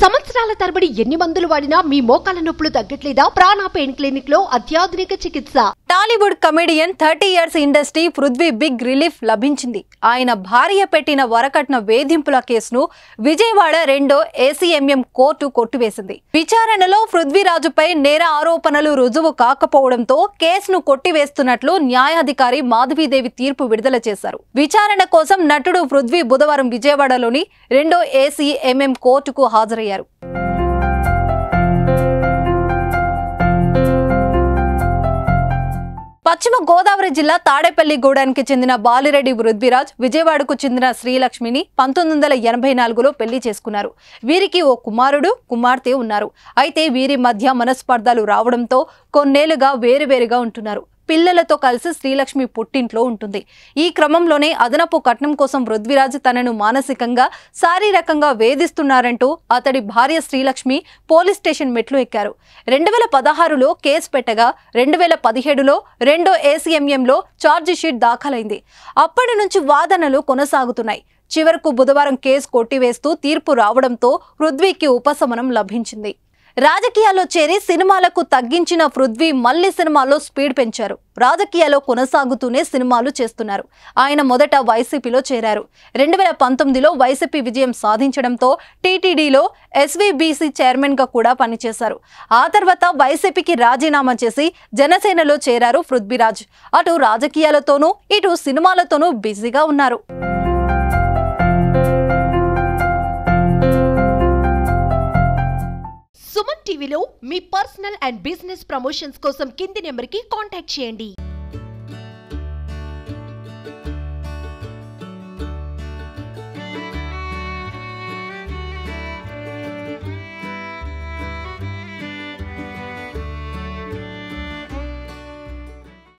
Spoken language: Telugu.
సంవత్సరాల తరబడి ఎన్ని మందులు వాడినా మీ మోకాల నొప్పులు తగ్గట్లేదా? ప్రాణ పెయిన్ క్లినిక్ లో అత్యాధునిక చికిత్స. Tollywood comedian 30 years industry Prithvi big relief లభించింది. ఆయన భార్య పెట్టిన వరకట్న వేధింపుల కేసును విజయవాడ 2వ ACMM కోర్టు కొట్టివేసింది. విచారణలో పృథ్వీరాజుపై నేర ఆరోపణలు రుజువు కాకపోవడంతో కేసును కొట్టివేస్తున్నట్లు న్యాయాధికారి మాధవీదేవి తీర్పు విడుదల చేశారు. విచారణ కోసం నటుడు పృథ్వీ బుధవారం విజయవాడలోని 2వ ACMM కోర్టుకు హాజరయ్యారు. పశ్చిమ గోదావరి జిల్లా తాడేపల్లిగూడానికి చెందిన బాలిరెడ్డి పృథ్వీరాజ్ విజయవాడకు చెందిన శ్రీలక్ష్మిని 1984లో పెళ్లి చేసుకున్నారు. వీరికి ఓ కుమారుడు, కుమార్తె ఉన్నారు. అయితే వీరి మధ్య మనస్పర్ధలు రావడంతో కొన్నేళ్లుగా వేరువేరుగా ఉంటున్నారు. పిల్లలతో కలిసి శ్రీలక్ష్మి పుట్టింట్లో ఉంటుంది. ఈ క్రమంలోనే అదనపు కట్నం కోసం పృథ్వీరాజ్ తనను మానసికంగా, శారీరకంగా వేధిస్తున్నారంటూ అతడి భార్య శ్రీలక్ష్మి పోలీస్ స్టేషన్ మెట్లు ఎక్కారు. 2016లో కేసు పెట్టగా 2017లో 2వ ACMMలో ఛార్జిషీట్ దాఖలైంది. అప్పటి నుంచి వాదనలు కొనసాగుతున్నాయి. చివరకు బుధవారం కేసు కొట్టివేస్తూ తీర్పు రావడంతో పృథ్వీకి ఉపశమనం లభించింది. రాజకీయాల్లో చేరి సినిమాలకు తగ్గించిన పృథ్వీ మళ్లీ సినిమాల్లో స్పీడ్ పెంచారు. రాజకీయాల్లో కొనసాగుతూనే సినిమాలు చేస్తున్నారు. ఆయన మొదట వైసీపీలో చేరారు. 2019లో వైసీపీ విజయం సాధించడంతో టీటీడీలో SVBC చైర్మన్ గా కూడా పనిచేశారు. ఆ తర్వాత వైసీపీకి రాజీనామా చేసి జనసేనలో చేరారు పృథ్వీరాజ్. అటు రాజకీయాలతోనూ ఇటు సినిమాలతోనూ బిజీగా ఉన్నారు. సుమన్ టీవీలో మీ పర్సనల్ అండ్ బిజినెస్ ప్రమోషన్స్ కోసం కింది నెంబర్కి కాంటాక్ట్ చేయండి.